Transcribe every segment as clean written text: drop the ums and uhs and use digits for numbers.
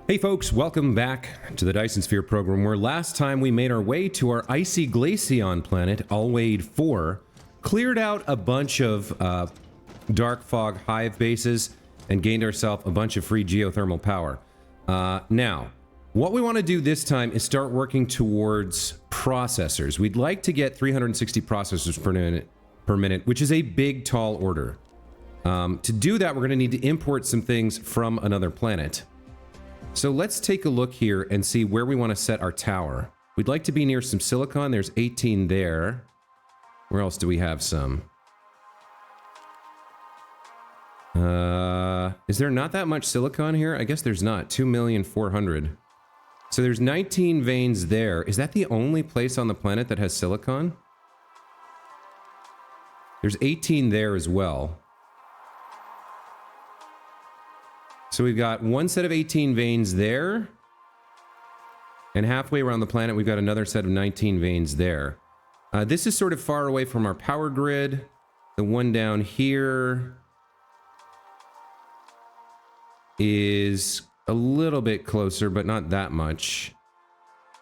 Hey folks, welcome back to the Dyson Sphere program, where last time we made our way to our icy Glaceon planet, Alwade 4, cleared out a bunch of dark fog hive bases, and gained ourselves a bunch of free geothermal power. Now, what we want to do this time is start working towards processors. We'd like to get 360 processors per minute, which is a big, tall order. To do that, we're going to need to import some things from another planet. So let's take a look here and see where we want to set our tower. We'd like to be near some silicon. There's 18 there. Where else do we have some? Is there not that much silicon here? I guess there's not. 2,400,000. So there's 19 veins there. Is that the only place on the planet that has silicon? There's 18 there as well. So we've got one set of 18 veins there. And halfway around the planet, we've got another set of 19 veins there. This is sort of far away from our power grid. The one down here is a little bit closer, but not that much.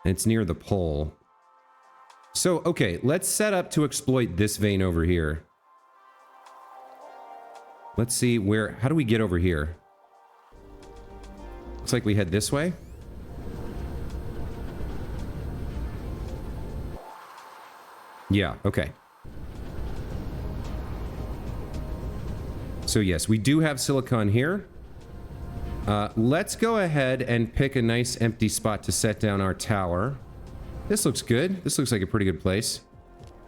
It's near the pole. So, okay, let's set up to exploit this vein over here. Let's see where... How do we get over here? Looks like we head this way. Yeah, okay. So yes, we do have silicon here. Let's go ahead and pick a nice empty spot to set down our tower. This looks good. This looks like a pretty good place.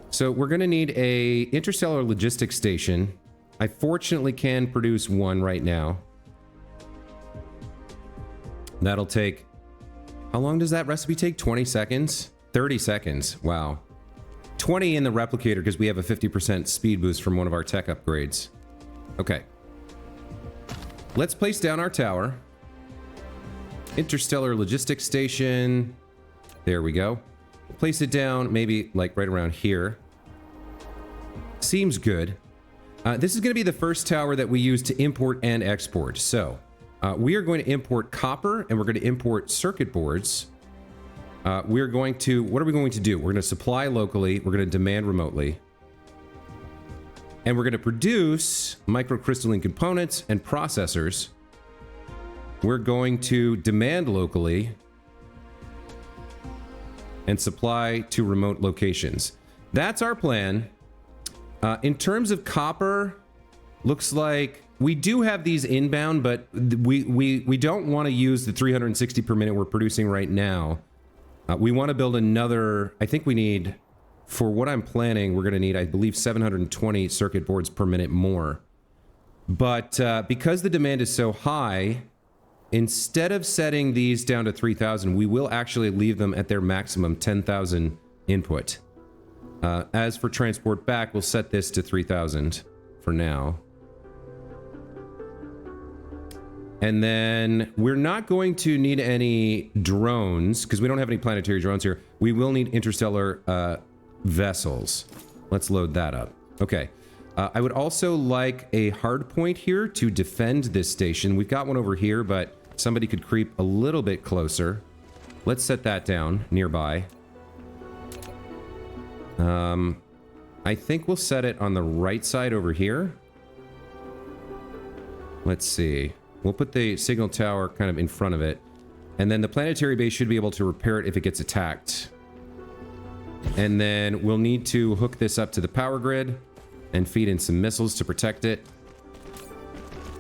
So we're going to need a interstellar logistics station. I fortunately can produce one right now. That'll take... How long does that recipe take? 20 seconds? 30 seconds. Wow. 20 in the replicator because we have a 50% speed boost from one of our tech upgrades. Okay. Let's place down our tower. Interstellar logistics station. There we go. Place it down maybe like right around here. Seems good. This is going to be the first tower that we use to import and export. So... we are going to import copper, and we're going to import circuit boards. We're going to... What are we going to do? We're going to supply locally. We're going to demand remotely. And we're going to produce microcrystalline components and processors. We're going to demand locally and supply to remote locations. That's our plan. In terms of copper, looks like... We do have these inbound, but we don't want to use the 360 per minute we're producing right now. We want to build another... I think we need... For what I'm planning, we're going to need, I believe, 720 circuit boards per minute more. But because the demand is so high, instead of setting these down to 3,000, we will actually leave them at their maximum 10,000 input. As for transport back, we'll set this to 3,000 for now. And then we're not going to need any drones because we don't have any planetary drones here. We will need interstellar vessels. Let's load that up. Okay. I would also like a hard point here to defend this station. We've got one over here, but somebody could creep a little bit closer. Let's set that down nearby. I think we'll set it on the right side over here. Let's see. We'll put the signal tower kind of in front of it. And then the planetary base should be able to repair it if it gets attacked. And then we'll need to hook this up to the power grid and feed in some missiles to protect it.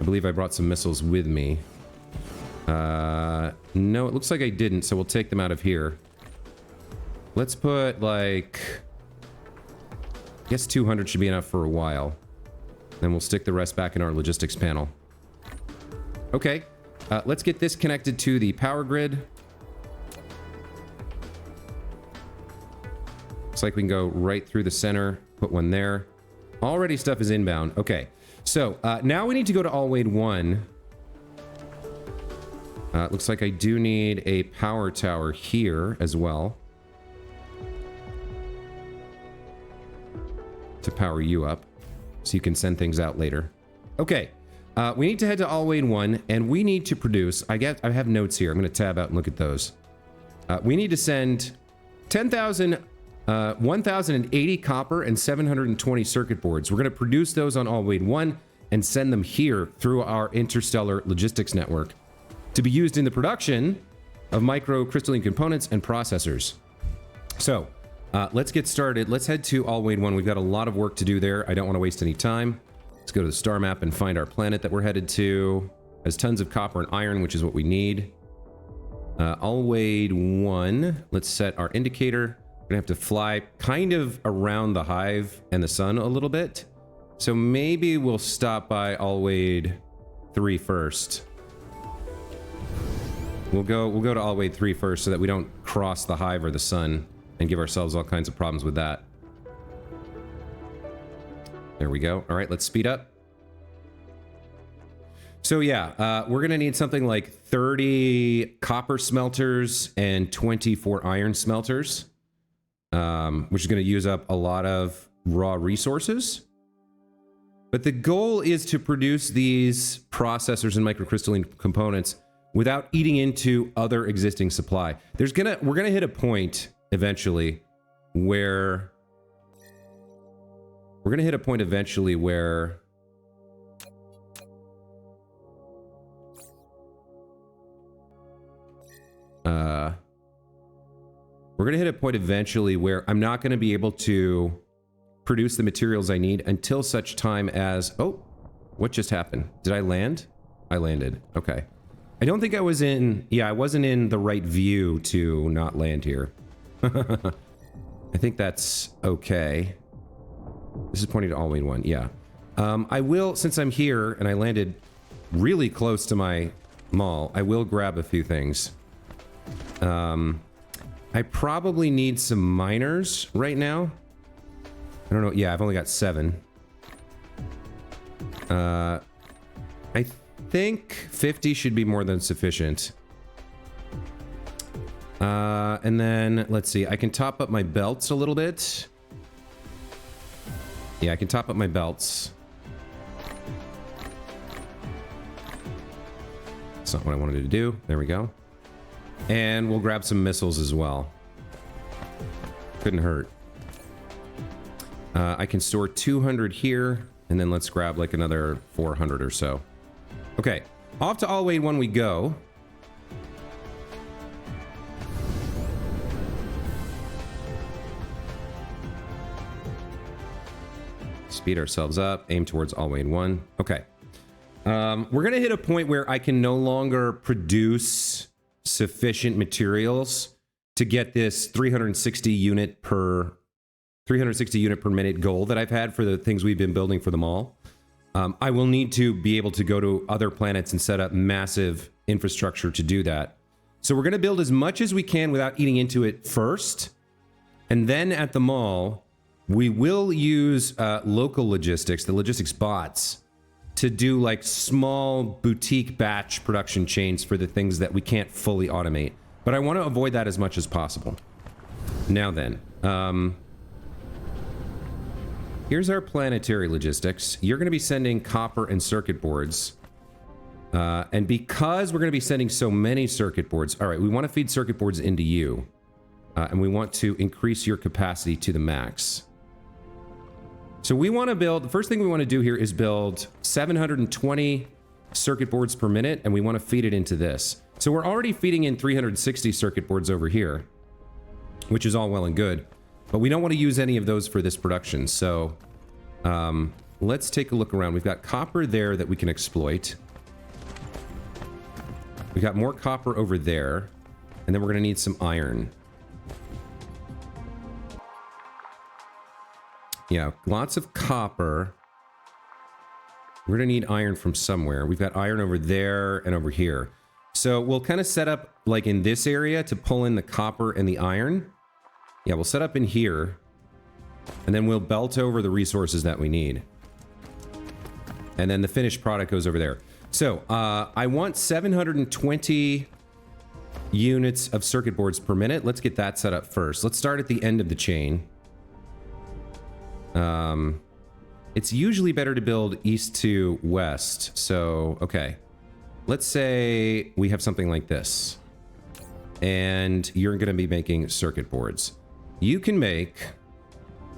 I believe I brought some missiles with me. No, it looks like I didn't, so we'll take them out of here. Let's put, like... I guess 200 should be enough for a while. Then we'll stick the rest back in our logistics panel. Okay, let's get this connected to the power grid. Looks like we can go right through the center, put one there. Already stuff is inbound. Okay, so now we need to go to Alwade 1. Looks like I do need a power tower here as well. To power you up, so you can send things out later. Okay, We need to head to Alwade 1, and we need to produce... I have notes here. I'm going to tab out and look at those. We need to send 1,080 copper and 720 circuit boards. We're going to produce those on Alwade 1 and send them here through our interstellar logistics network to be used in the production of microcrystalline components and processors. So, let's get started. Let's head to Alwade 1. We've got a lot of work to do there. I don't want to waste any time. Let's go to the star map and find our planet that we're headed to. Has tons of copper and iron, which is what we need. Alwade 1. Let's set our indicator. We're gonna have to fly kind of around the hive and the sun a little bit. So maybe we'll stop by Alwade 3 first. We'll go to Alwade 3 first so that we don't cross the hive or the sun and give ourselves all kinds of problems with that. There we go. All right, let's speed up. So yeah, we're gonna need something like 30 copper smelters and 24 iron smelters, which is gonna use up a lot of raw resources. But the goal is to produce these processors and microcrystalline components without eating into other existing supply. We're gonna hit a point eventually where we're gonna hit a point eventually where I'm not gonna be able to produce the materials I need until such time as... Oh, what just happened? Did I land? I landed. Okay. I don't think I was in... Yeah, I wasn't in the right view to not land here. I think that's okay. This is pointing to Alwade 1, yeah. I will, since I'm here and I landed really close to my mall, I will grab a few things. I probably need some miners right now. I don't know, yeah, I've only got 7. I think 50 should be more than sufficient. And then, let's see, I can top up my belts a little bit. Yeah, I can top up my belts. That's not what I wanted to do. There we go. And we'll grab some missiles as well. Couldn't hurt. I can store 200 here, and then let's grab like another 400 or so. Okay, off to Alwade 1 we go. Speed ourselves up, aim towards Alwade 1. Okay. We're gonna hit a point where I can no longer produce sufficient materials to get this 360 unit per minute goal that I've had for the things we've been building for the mall. I will need to be able to go to other planets and set up massive infrastructure to do that. So we're gonna build as much as we can without eating into it first. And then at the mall, we will use local logistics, the logistics bots, to do like small boutique batch production chains for the things that we can't fully automate. But I want to avoid that as much as possible. Now then, here's our planetary logistics. You're going to be sending copper and circuit boards. And because we're going to be sending so many circuit boards, all right, we want to feed circuit boards into you. And we want to increase your capacity to the max. So we want to build, the first thing we want to do here is build 720 circuit boards per minute, and we want to feed it into this. So we're already feeding in 360 circuit boards over here, which is all well and good, but we don't want to use any of those for this production. So let's take a look around. We've got copper there that we can exploit. We got more copper over there, and then we're going to need some iron. Yeah, lots of copper. We're gonna need iron from somewhere. We've got iron over there and over here. So we'll kind of set up like in this area to pull in the copper and the iron. Yeah, we'll set up in here. And then we'll belt over the resources that we need. And then the finished product goes over there. So I want 720 units of circuit boards per minute. Let's get that set up first. Let's start at the end of the chain. It's usually better to build east to west. So, okay. Let's say we have something like this. And you're going to be making circuit boards. You can make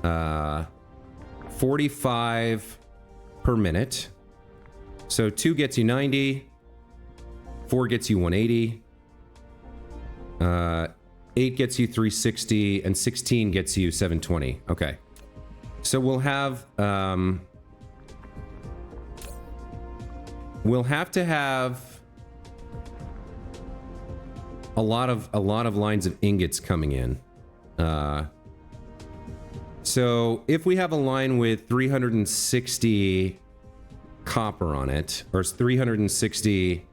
45 per minute. So 2 gets you 90. 4 gets you 180. 8 gets you 360. And 16 gets you 720. Okay. So we'll have to have a lot of lines of ingots coming in. So if we have a line with 360 copper on it, or 360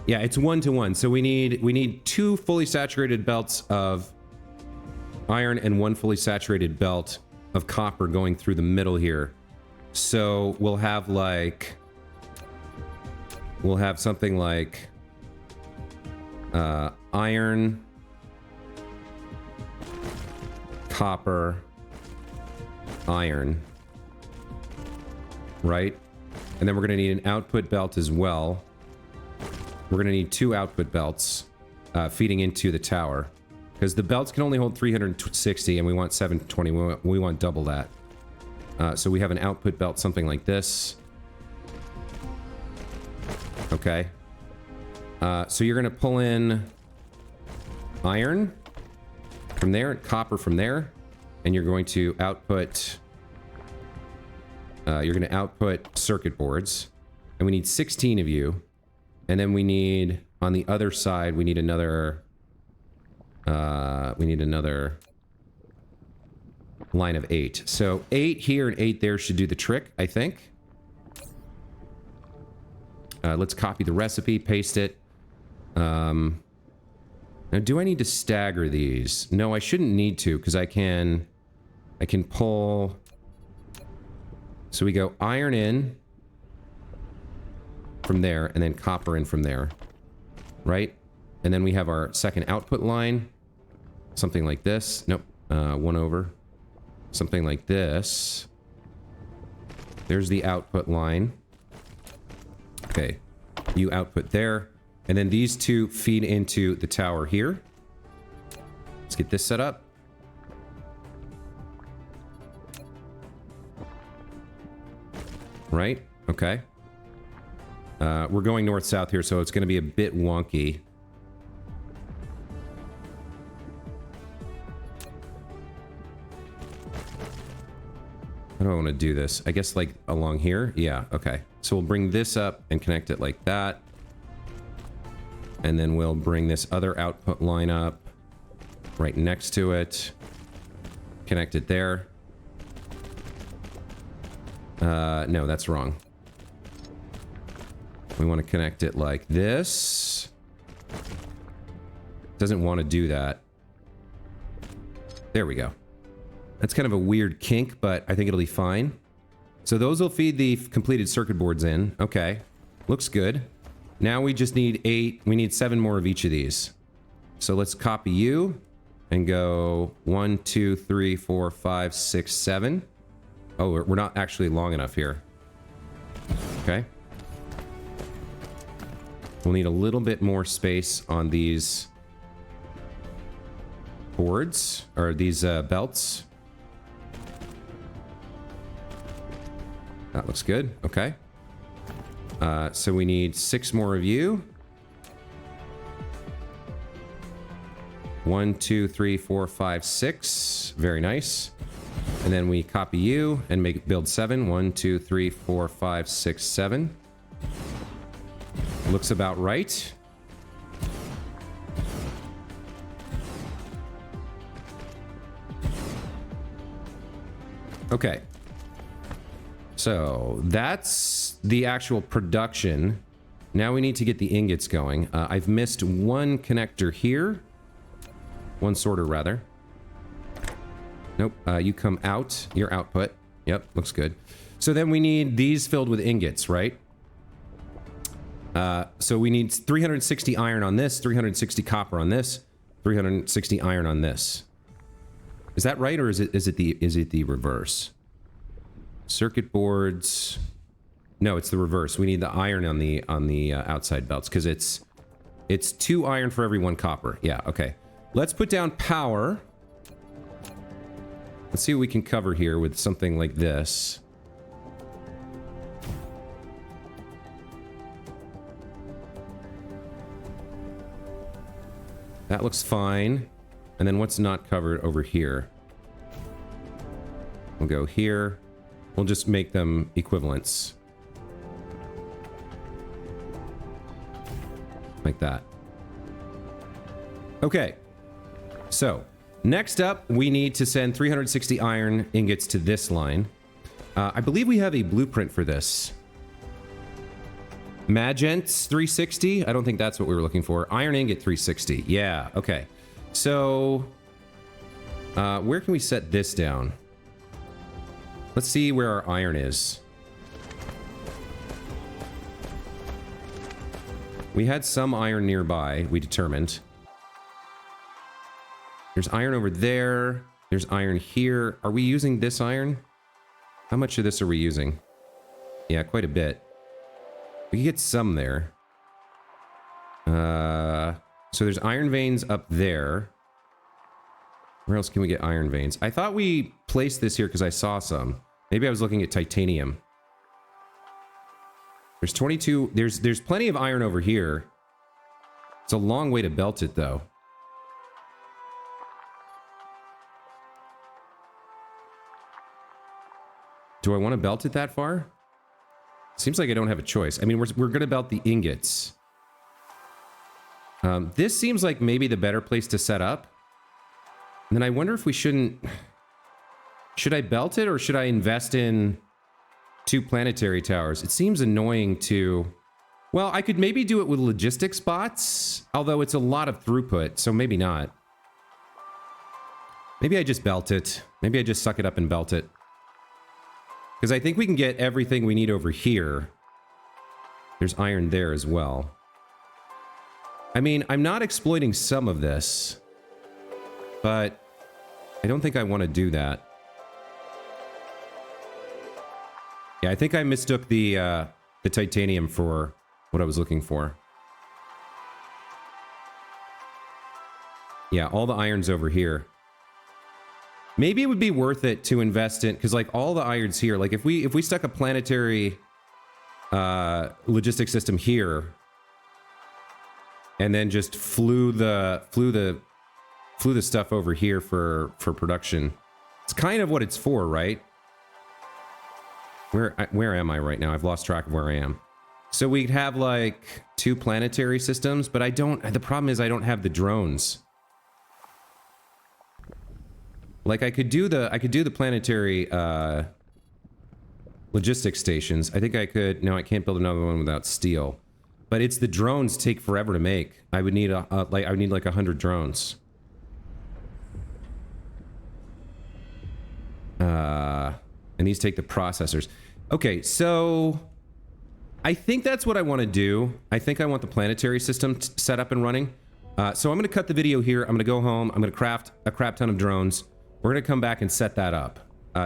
yeah, it's 1-to-1. So we need 2 fully saturated belts of iron and 1 fully saturated belt of copper going through the middle here. So we'll have something like iron, copper, iron, right? And then we're going to need an output belt as well. We're going to need 2 output belts feeding into the tower, because the belts can only hold 360 and we want 720. We want double that. So we have an output belt, something like this. Okay. So you're going to pull in iron from there, copper from there, and you're going to output circuit boards, and we need 16 of you. And then we need, on the other side, we need another line of 8. So 8 here and 8 there should do the trick, I think. Let's copy the recipe, paste it. Now, do I need to stagger these? No, I shouldn't need to, because I can pull. So we go iron in from there, and then copper in from there, right? And then we have our second output line, something like this. Nope, 1 over. Something like this. There's the output line. Okay, you output there. And then these 2 feed into the tower here. Let's get this set up. Right, okay. We're going north-south here, so it's going to be a bit wonky. How do I want to do this? I guess, like, along here? Yeah, okay. So we'll bring this up and connect it like that. And then we'll bring this other output line up right next to it. Connect it there. No, that's wrong. We want to connect it like this. Doesn't want to do that. There we go. That's kind of a weird kink, but I think it'll be fine. So those will feed the completed circuit boards in. Okay. Looks good. Now we just need 8. We need 7 more of each of these. So let's copy you and go 1, 2, 3, 4, 5, 6, 7. Oh, we're not actually long enough here. Okay. We'll need a little bit more space on these boards, or these belts. That looks good. Okay. So we need 6 more of you. 1, 2, 3, 4, 5, 6. Very nice. And then we copy you and build 7. 1, 2, 3, 4, 5, 6, 7. Looks about right. Okay. So that's the actual production. Now we need to get the ingots going. I've missed 1 connector here. 1 sorter, rather. Nope. You come out. Your output. Yep, looks good. So then we need these filled with ingots, right? So we need 360 iron on this, 360 copper on this, 360 iron on this. Is that right, or is it the reverse? Circuit boards. No, it's the reverse. We need the iron on the outside belts because it's 2 iron for every 1 copper. Yeah, okay. Let's put down power. Let's see what we can cover here with something like this. That looks fine. And then what's not covered over here? We'll go here. We'll just make them equivalents. Like that. Okay. So, next up, we need to send 360 iron ingots to this line. I believe we have a blueprint for this. Magents 360? I don't think that's what we were looking for. Iron ingot 360. Yeah, okay. So, where can we set this down? Let's see where our iron is. We had some iron nearby, we determined. There's iron over there. There's iron here. Are we using this iron? How much of this are we using? Yeah, quite a bit. We can get some there. So there's iron veins up there. Where else can we get iron veins? I thought we placed this here because I saw some. Maybe I was looking at titanium. There's 22. There's plenty of iron over here. It's a long way to belt it, though. Do I want to belt it that far? Seems like I don't have a choice. I mean, we're going to belt the ingots. This seems like maybe the better place to set up. And then I wonder if we shouldn't... Should I belt it or should I invest in 2 planetary towers? It seems annoying to... Well, I could maybe do it with logistics bots, although it's a lot of throughput, so maybe not. Maybe I just belt it. Maybe I just suck it up and belt it. Because I think we can get everything we need over here. There's iron there as well. I mean, I'm not exploiting some of this, but I don't think I want to do that. Yeah, I think I mistook the titanium for what I was looking for. Yeah, all the iron's over here. Maybe it would be worth it to invest in, because like all the iron's here. Like if we stuck a planetary logistics system here, and then just flew the stuff over here for production. It's kind of what it's for, right? Where am I right now? I've lost track of where I am. So we'd have like 2 planetary systems, but the problem is I don't have the drones. Like I could do the planetary logistics stations. I think I could. No, I can't build another one without steel. But it's the drones take forever to make. I would need like 100 drones. And these take the processors. Okay, so I think that's what I want to do. I think I want the planetary system set up and running. So I'm going to cut the video here. I'm going to go home. I'm going to craft a crap ton of drones. We're going to come back and set that up.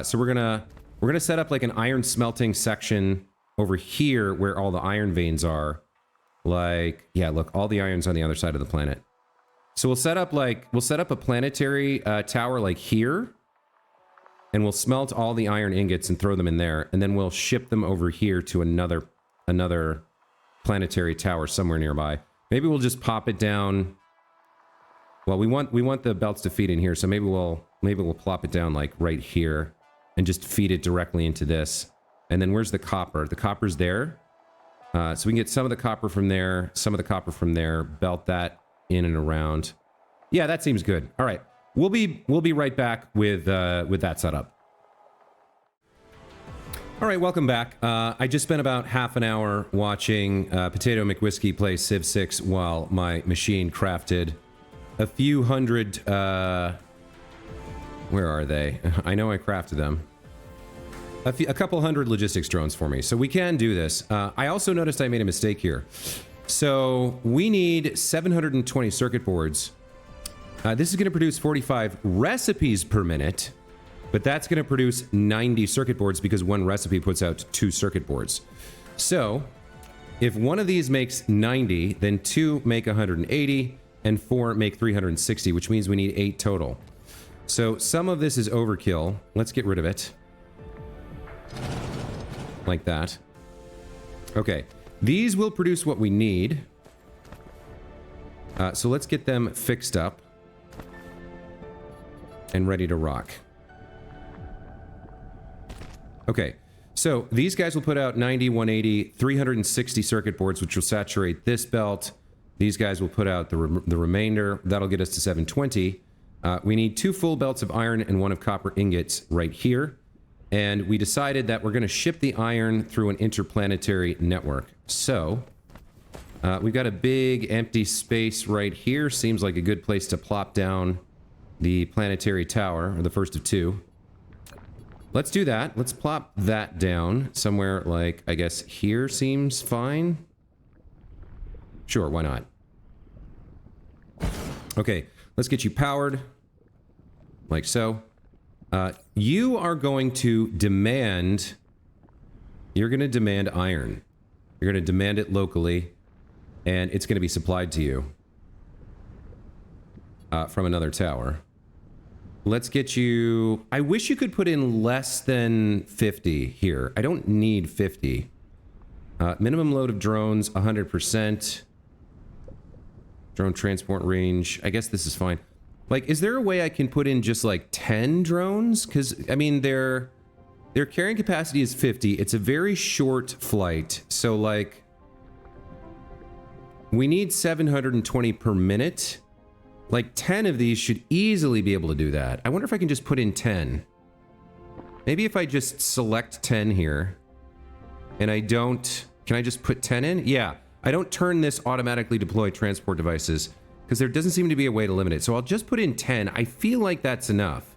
So we're going to set up like an iron smelting section over here where all the iron veins are. Like, yeah, look, all the iron's on the other side of the planet. So we'll set up a planetary tower like here. And we'll smelt all the iron ingots and throw them in there. And then we'll ship them over here to another planetary tower somewhere nearby. Maybe we'll just pop it down. Well, we want the belts to feed in here, so maybe we'll plop it down like right here and just feed it directly into this. And then where's the copper? The copper's there. So we can get some of the copper from there, some of the copper from there, belt that in and around. Yeah, that seems good. All right. We'll be right back with that setup. All right, welcome back. I just spent about half an hour watching Potato McWhiskey play Civ 6 while my machine crafted a few hundred... where are they? I know I crafted them. A couple hundred logistics drones for me, so we can do this. I also noticed I made a mistake here. So we need 720 circuit boards This is going to produce 45 recipes per minute, but that's going to produce 90 circuit boards because one recipe puts out 2 circuit boards. So if one of these makes 90, then 2 make 180, and 4 make 360, which means we need 8 total. So some of this is overkill. Let's get rid of it. Like that. Okay. These will produce what we need. So let's get them fixed up and ready to rock. Okay. So these guys will put out 90, 180, 360 circuit boards, which will saturate this belt. These guys will put out the remainder. That'll get us to 720. We need 2 full belts of iron and 1 of copper ingots right here. And we decided that we're going to ship the iron through an interplanetary network. So we've got a big empty space right here. Seems like a good place to plop down the planetary tower, or the first of 2. Let's do that. Let's plop that down somewhere like, I guess, here seems fine. Sure, why not? Okay, let's get you powered. Like so. You are going to demand... You're going to demand iron. You're going to demand it locally, and it's going to be supplied to you. From another tower. Let's get you... I wish you could put in less than 50 here. I don't need 50. Minimum load of drones, 100%. Drone transport range. I guess this is fine. Like, is there a way I can put in just like 10 drones? Because, I mean, their carrying capacity is 50. It's a very short flight. So, like, we need 720 per minute. Like, 10 of these should easily be able to do that. I wonder if I can just put in 10. Maybe if I just select 10 here, and I don't... Can I just put 10 in? Yeah. I don't turn this automatically deploy transport devices, because there doesn't seem to be a way to limit it. So I'll just put in 10. I feel like that's enough.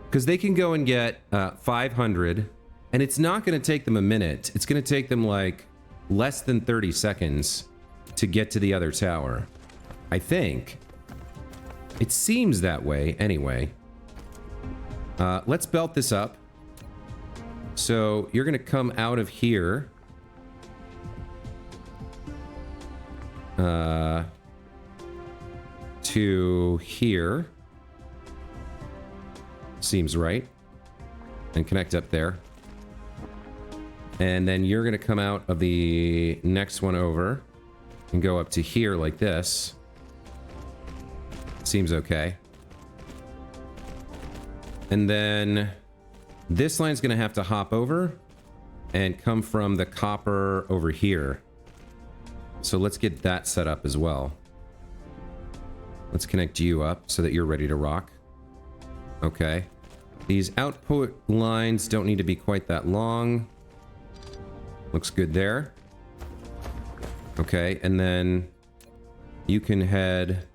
Because they can go and get 500, and it's not going to take them a minute. It's going to take them, like, less than 30 seconds to get to the other tower. I think. It seems that way, anyway. Let's belt this up. So you're going to come out of here. To here. Seems right. And connect up there. And then you're going to come out of the next one over and go up to here like this. Seems okay. And then this line's going to have to hop over and come from the copper over here. So let's get that set up as well. Let's connect you up so that you're ready to rock. Okay. These output lines don't need to be quite that long. Looks good there. Okay, and then you can head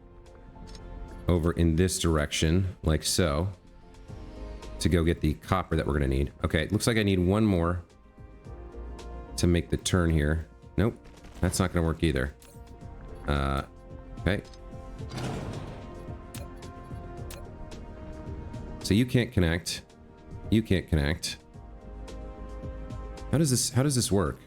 over in this direction, like so, to go get the copper that we're going to need. Okay, it looks like I need one more to make the turn here. Nope, that's not going to work either. Okay. So you can't connect. You can't connect. How does this work?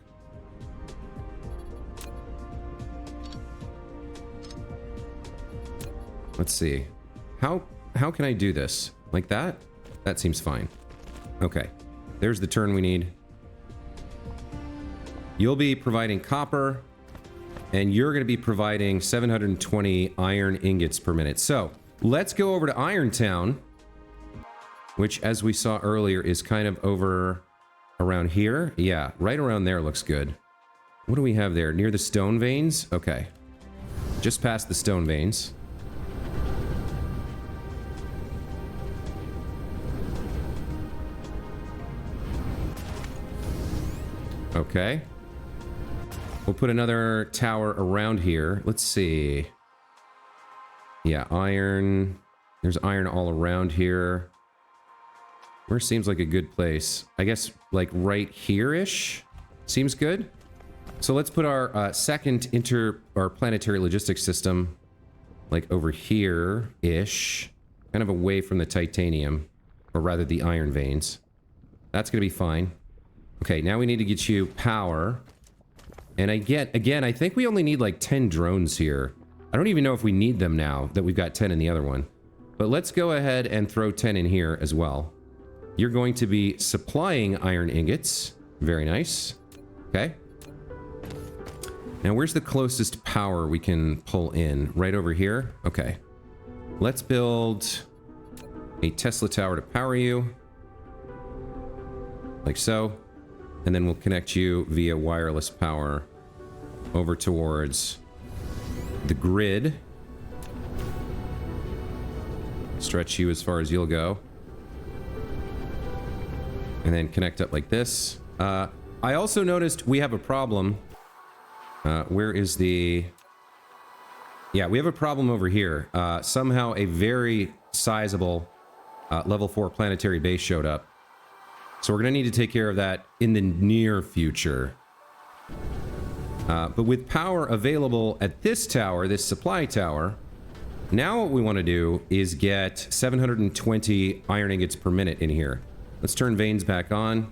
Let's see. How can I do this? Like that? That seems fine. Okay. There's the turn we need. You'll be providing copper, and you're going to be providing 720 iron ingots per minute. So, let's go over to Irontown, which, as we saw earlier, is kind of over around here. Yeah, right around there looks good. What do we have there? Near the stone veins? Okay. Just past the stone veins. Okay. We'll put another tower around here. Let's see. Yeah, iron. There's iron all around here. Where seems like a good place? I guess, like, right here-ish? Seems good. So let's put our second planetary logistics system like over here-ish, kind of away from the titanium, or rather the iron veins. That's going to be fine. Okay, now we need to get you power. And again, I think we only need like 10 drones here. I don't even know if we need them now that we've got 10 in the other one. But let's go ahead and throw 10 in here as well. You're going to be supplying iron ingots. Very nice. Okay. Now, where's the closest power we can pull in? Right over here? Okay. Let's build a Tesla tower to power you. Like so. And then we'll connect you via wireless power over towards the grid. Stretch you as far as you'll go. And then connect up like this. I also noticed we have a problem. Where is the... Yeah, we have a problem over here. Somehow a very sizable level 4 planetary base showed up. So we're going to need to take care of that in the near future. But with power available at this tower, this supply tower, now what we want to do is get 720 iron ingots per minute in here. Let's turn veins back on.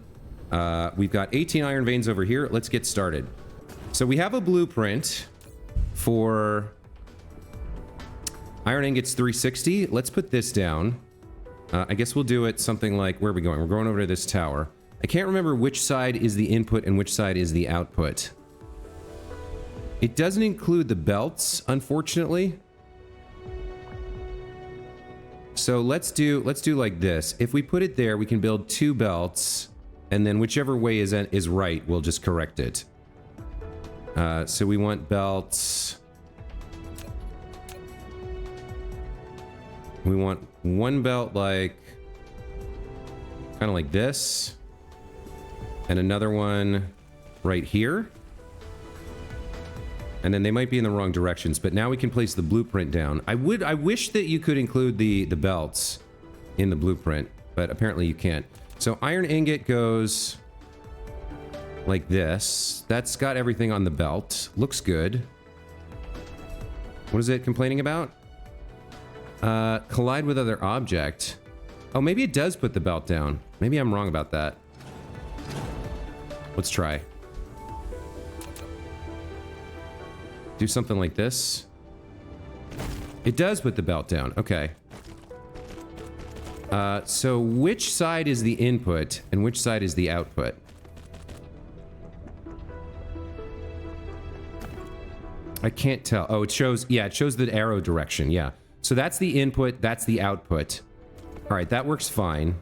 We've got 18 iron veins over here. Let's get started. So we have a blueprint for iron ingots 360. Let's put this down. I guess we'll do it something like, where are we going? We're going over to this tower. I can't remember which side is the input and which side is the output. It doesn't include the belts, unfortunately. So let's do like this. If we put it there, we can build 2 belts, and then whichever way is right, we'll just correct it. So we want belts. We want 1 belt like, kind of like this, and another one right here. And then they might be in the wrong directions, but now we can place the blueprint down. I wish that you could include the belts in the blueprint, but apparently you can't. So iron ingot goes like this. That's got everything on the belt. Looks good. What is it complaining about? Collide with other object. Oh, maybe it does put the belt down. Maybe I'm wrong about that. Let's try. Do something like this. It does put the belt down. Okay. So which side is the input and which side is the output? I can't tell. Oh, it shows, yeah, it shows the arrow direction. Yeah. So that's the input, that's the output. All right, that works fine.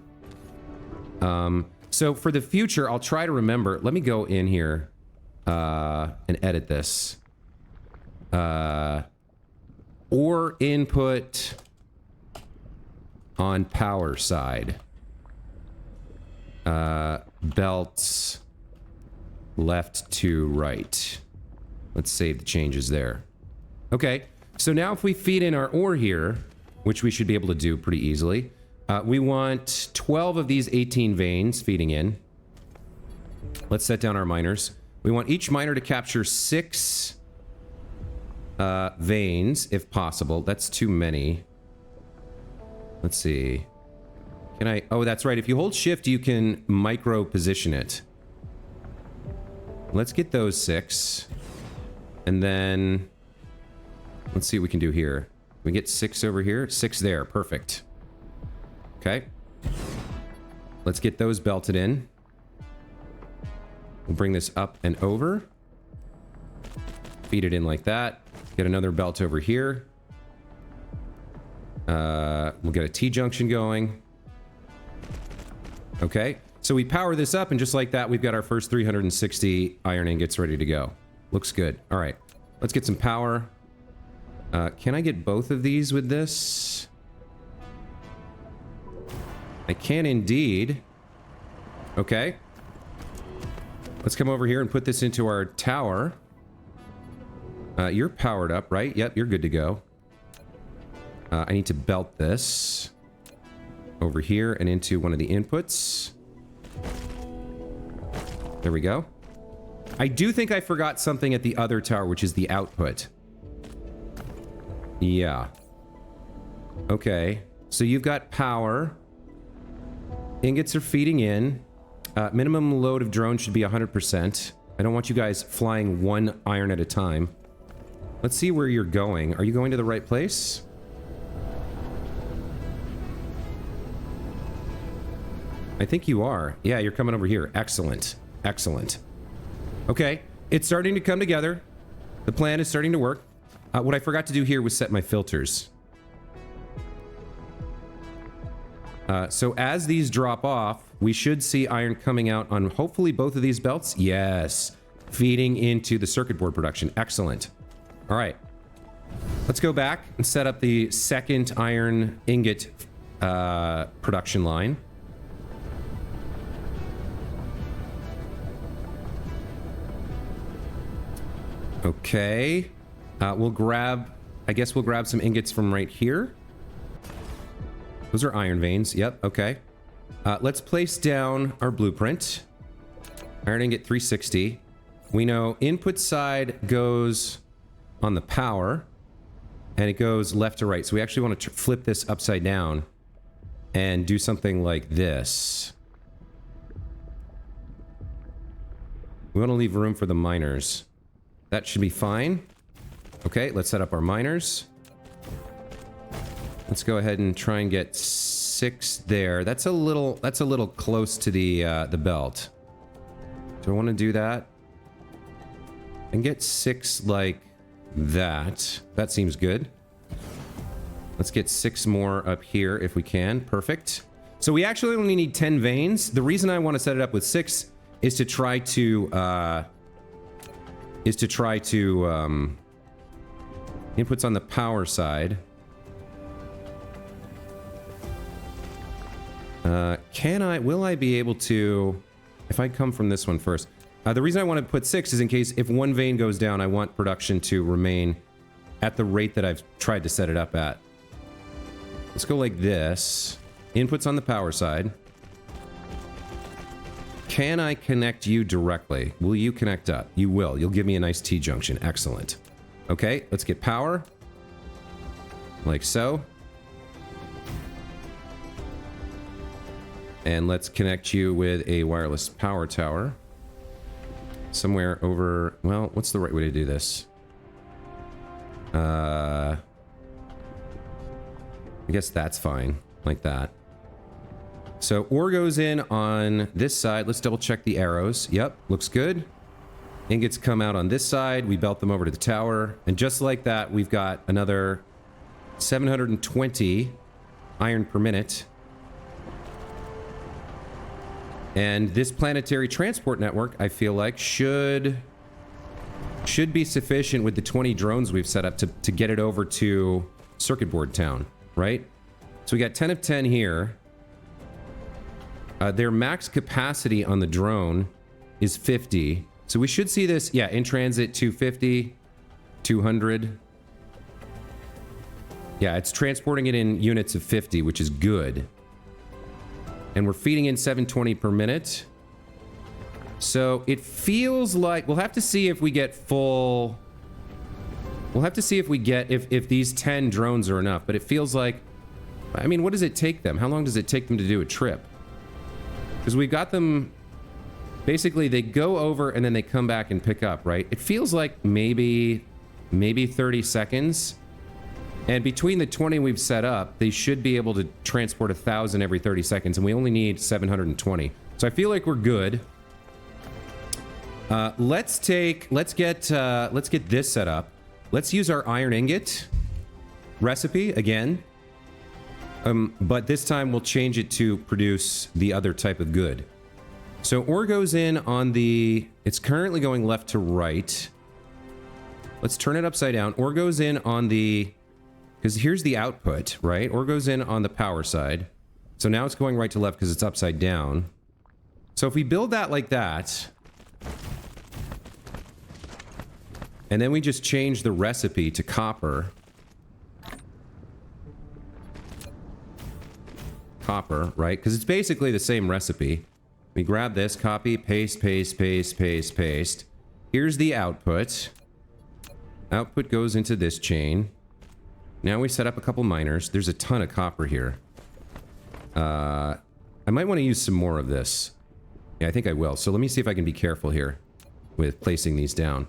So for the future, I'll try to remember. Let me go in here and edit this. Or input on power side. Belts left to right. Let's save the changes there. Okay. So now if we feed in our ore here, which we should be able to do pretty easily, we want 12 of these 18 veins feeding in. Let's set down our miners. We want each miner to capture 6 veins, if possible. That's too many. Let's see. Can I... Oh, that's right. If you hold shift, you can micro position it. Let's get those 6. And then... Let's see what we can do here. We get 6 over here. 6 there. Perfect. Okay. Let's get those belted in. We'll bring this up and over. Feed it in like that. Get another belt over here. We'll get a T-junction going. Okay. So we power this up, and just like that, we've got our first 360 iron ingots ready to go. Looks good. All right. Let's get some power. Can I get both of these with this? I can indeed. Okay. Let's come over here and put this into our tower. You're powered up, right? Yep, you're good to go. I need to belt this over here and into one of the inputs. There we go. I do think I forgot something at the other tower, which is the output. Yeah. Okay. So you've got power. Ingots are feeding in. Minimum load of drone should be 100%. I don't want you guys flying one iron at a time. Let's see where you're going. Are you going to the right place? I think you are. Yeah, you're coming over here. Excellent. Excellent. Okay. It's starting to come together. The plan is starting to work. What I forgot to do here was set my filters. So as these drop off, we should see iron coming out on hopefully both of these belts. Yes. Feeding into the circuit board production. Excellent. All right. Let's go back and set up the second iron ingot production line. Okay. We'll grab... I guess we'll grab some ingots from right here. Those are iron veins. Yep, okay. Let's place down our blueprint. Iron ingot 360. We know input side goes on the power, and it goes left to right. So we actually want to flip this upside down and do something like this. We want to leave room for the miners. That should be fine. Okay, let's set up our miners. Let's go ahead and try and get 6 there. That's a little close to the belt. Do I want to do that? And get 6 like that. That seems good. Let's get 6 more up here if we can. Perfect. So we actually only need 10 veins. The reason I want to set it up with 6 is to try to inputs on the power side. Will I be able to, if I come from this one first? The reason I want to put 6 is in case if one vein goes down, I want production to remain at the rate that I've tried to set it up at. Let's go like this. Inputs on the power side. Can I connect you directly? Will you connect up? You will. You'll give me a nice T-junction. Excellent. Okay, let's get power. Like so. And let's connect you with a wireless power tower. Somewhere over... Well, what's the right way to do this? I guess that's fine. Like that. So ore goes in on this side. Let's double check the arrows. Yep, looks good. Ingots come out on this side. We belt them over to the tower. And just like that, we've got another 720 iron per minute. And this planetary transport network, I feel like, should be sufficient with the 20 drones we've set up to get it over to Circuit Board Town, right? So we got 10 of 10 here. Their max capacity on the drone is 50. So we should see this, yeah, in transit 250, 200. Yeah, it's transporting it in units of 50, which is good. And we're feeding in 720 per minute. So it feels like we'll have to see if we get full... We'll have to see if we get... If these 10 drones are enough. But it feels like... I mean, what does it take them? How long does it take them to do a trip? Because we've got them... Basically, they go over and then they come back and pick up, right? It feels like maybe 30 seconds. And between the 20 we've set up, they should be able to transport 1,000 every 30 seconds, and we only need 720. So I feel like we're good. Let's get this set up. Let's use our iron ingot recipe again. But this time we'll change it to produce the other type of good. So ore goes in on the... It's currently going left to right. Let's turn it upside down. Ore goes in on the... Because here's the output, right? Ore goes in on the power side. So now it's going right to left because it's upside down. So if we build that like that... And then we just change the recipe to copper. Copper, right? Because it's basically the same recipe. We grab this, copy, paste, paste, paste, paste, paste. Here's the output. Output goes into this chain. Now we set up a couple miners. There's a ton of copper here. I might want to use some more of this. Yeah, I think I will. So let me see if I can be careful here with placing these down.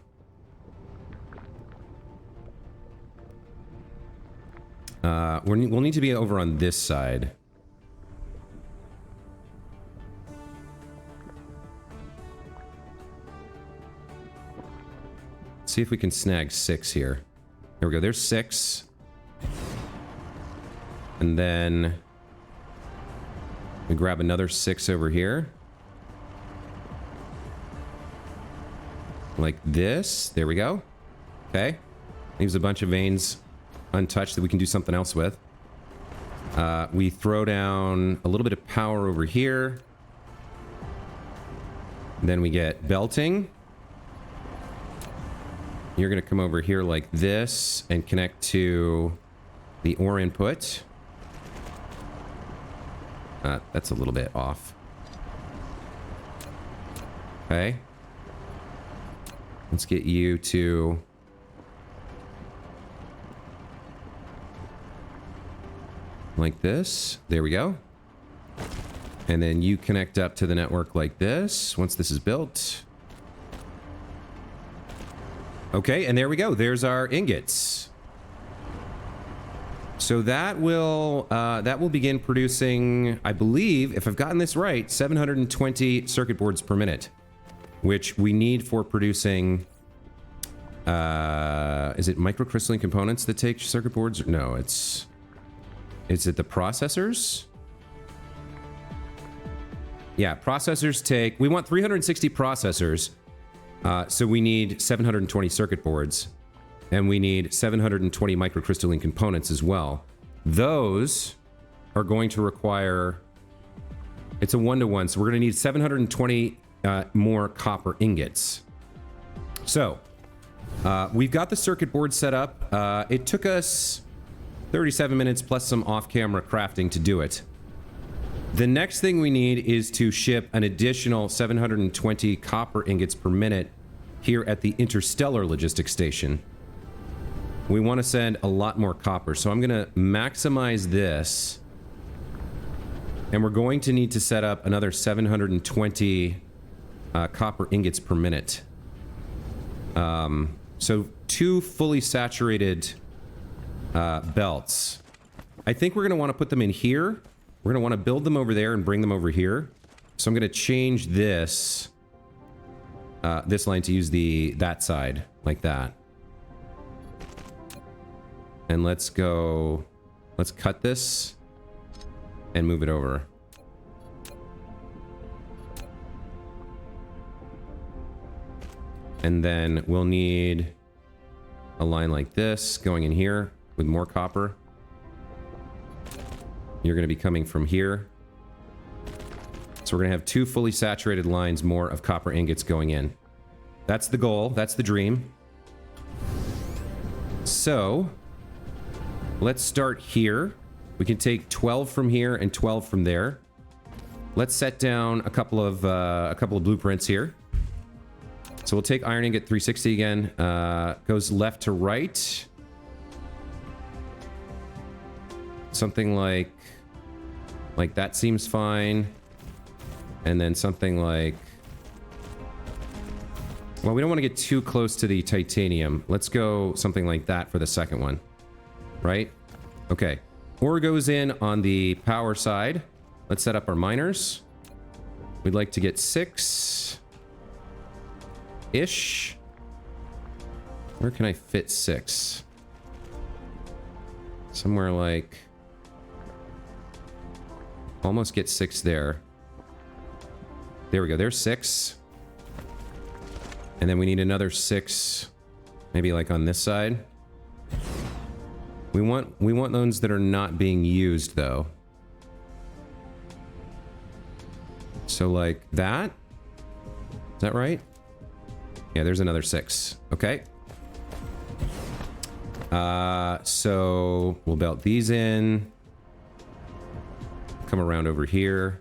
We'll need to be over on this side. See if we can snag 6 here. There we go. There's 6. And then we grab another 6 over here. Like this. There we go. Okay. Leaves a bunch of veins untouched that we can do something else with. We throw down a little bit of power over here. Then we get belting. You're going to come over here like this and connect to the ore input. That's a little bit off. Okay. Let's get you to... like this. There we go. And then you connect up to the network like this once this is built. Okay, and there we go. There's our ingots. So that will begin producing, I believe, if I've gotten this right, 720 circuit boards per minute, which we need for producing. Is it microcrystalline components that take circuit boards? No, it's. Is it the processors? Yeah, processors take... we want 360 processors. So we need 720 circuit boards. And we need 720 microcrystalline components as well. Those are going to require... it's a 1-to-1, so we're going to need 720 more copper ingots. So, we've got the circuit board set up. It took us 37 minutes plus some off-camera crafting to do it. The next thing we need is to ship an additional 720 copper ingots per minute here at the Interstellar logistics station. We want to send a lot more copper, so I'm going to maximize this. And we're going to need to set up another 720 copper ingots per minute. So 2 fully saturated belts. I think we're going to want to put them in here. We're going to want to build them over there and bring them over here. So I'm going to change this this line to use that side like that. And let's cut this and move it over. And then we'll need a line like this going in here with more copper. You're going to be coming from here. So we're going to have 2 fully saturated lines more of copper ingots going in. That's the goal. That's the dream. So let's start here. We can take 12 from here and 12 from there. Let's set down a couple of blueprints here. So we'll take iron ingot 360 again. Goes left to right. Something like that seems fine. And then something like... well, we don't want to get too close to the titanium. Let's go something like that for the second one. Right? Okay. Ore goes in on the power side. Let's set up our miners. We'd like to get 6-ish. Where can I fit 6? Somewhere like... almost get 6 there. There we go. There's 6. And then we need another 6, maybe like on this side. We want those that are not being used though. So like that? Is that right? Yeah, there's another 6. Okay. So we'll belt these in. Come around over here.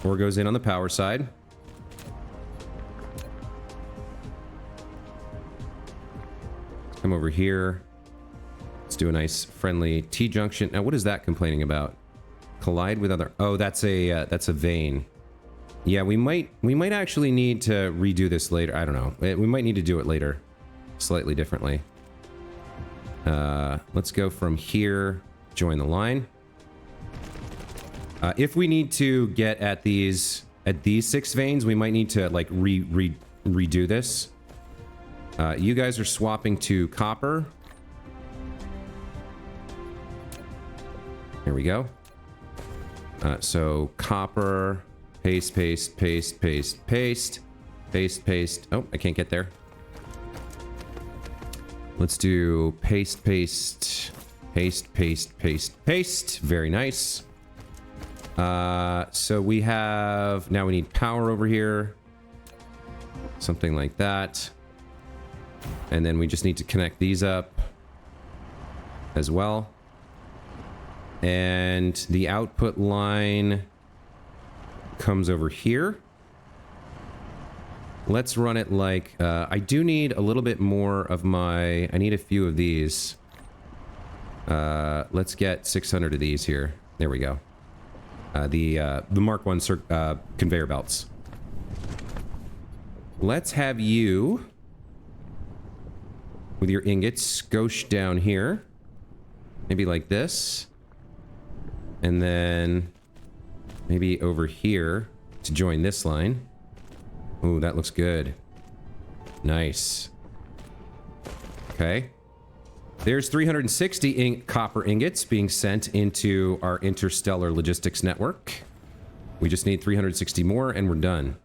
Ore goes in on the power side. Come over here. Let's do a nice friendly T-junction. Now, what is that complaining about? Collide with other... Oh, that's a vein. Yeah, we might actually need to redo this later. I don't know. We might need to do it later. Slightly differently. Let's go from here. Join the line. If we need to get at these 6 veins, we might need to like redo this. You guys are swapping to copper. Here we go. So copper, paste, paste, paste, paste, paste, paste, paste. Oh, I can't get there. Let's do paste, paste, paste, paste, paste, paste. Very nice. So we have, now we need power over here. Something like that. And then we just need to connect these up as well. And the output line comes over here. Let's run it like, I do need a little bit more of my, I need a few of these. Let's get 600 of these here. There we go. The Mark 1 conveyor belts. Let's have you, with your ingots, scoosh down here. Maybe like this. And then maybe over here to join this line. Ooh, that looks good. Nice. Okay. There's 360 copper ingots being sent into our interstellar logistics network. We just need 360 more and we're done.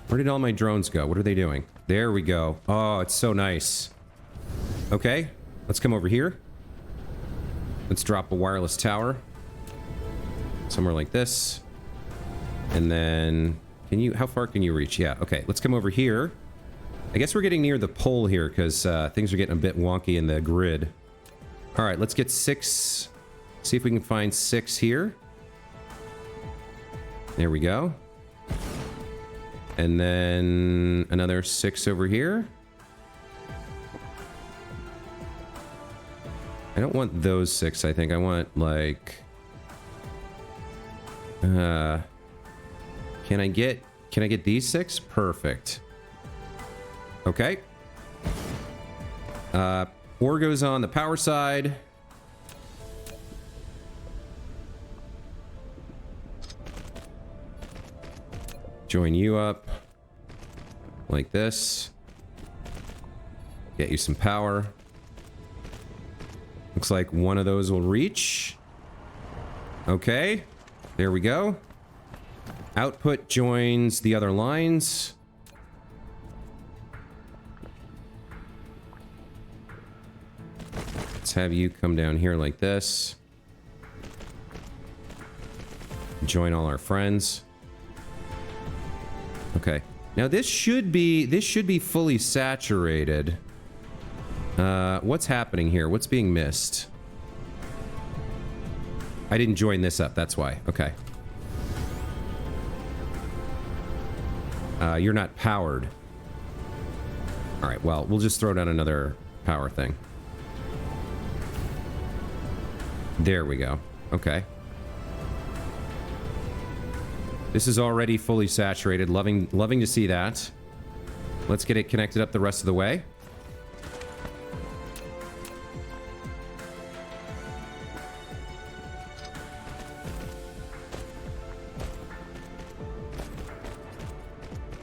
Where did all my drones go? What are they doing? There we go. Oh, it's so nice. Okay, let's come over here. Let's drop a wireless tower. Somewhere like this. And then, how far can you reach? Yeah, okay, let's come over here. I guess we're getting near the pole here because things are getting a bit wonky in the grid. All right, let's get 6. See if we can find 6 here. There we go. And then another 6 over here. I don't want those 6, I think. I want, like... Can I get these 6? Perfect. Okay. Ore goes on the power side. Join you up. Like this. Get you some power. Looks like one of those will reach. Okay. There we go. Output joins the other lines. Let's have you come down here like this. Join all our friends. Okay. Now this should be fully saturated. What's happening here? What's being missed? I didn't join this up, that's why. Okay. You're not powered. Alright, well, we'll just throw down another power thing. There we go. Okay. This is already fully saturated. Loving to see that. Let's get it connected up the rest of the way.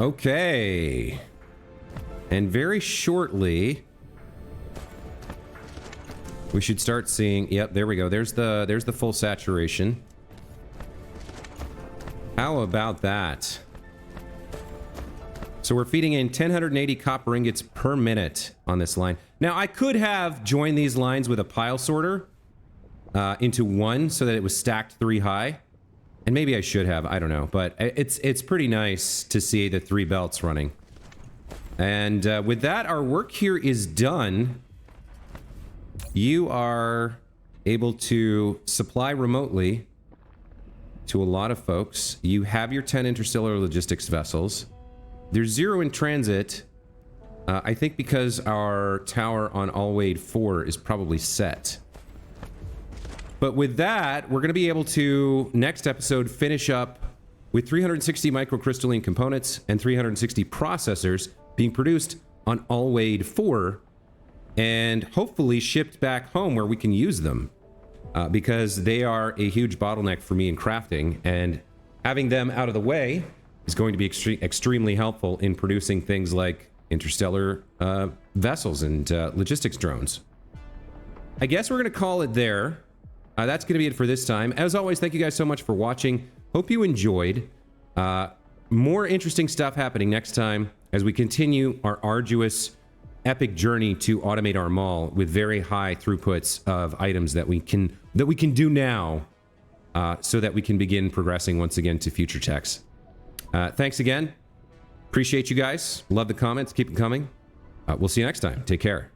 Okay. And very shortly we should start seeing, yep, there we go. There's the full saturation. How about that? So we're feeding in 1,080 copper ingots per minute on this line. Now, I could have joined these lines with a pile sorter into one so that it was stacked 3 high. And maybe I should have, I don't know. But it's pretty nice to see the 3 belts running. And with that, our work here is done. You are able to supply remotely to a lot of folks. You have your 10 interstellar logistics vessels. There's 0 in transit I think because our tower on Alwade 4 is probably set. But with that, we're going to be able to, next episode, finish up with 360 microcrystalline components and 360 processors being produced on Alwade 4 and hopefully shipped back home where we can use them. Because they are a huge bottleneck for me in crafting, and having them out of the way is going to be extremely helpful in producing things like interstellar vessels and logistics drones. I guess we're going to call it there. That's going to be it for this time. As always, thank you guys so much for watching. Hope you enjoyed. More interesting stuff happening next time as we continue our arduous, epic journey to automate our mall with very high throughputs of items that we can do now, so that we can begin progressing once again to future techs. Thanks again. Appreciate you guys. Love the comments. Keep them coming. We'll see you next time. Take care.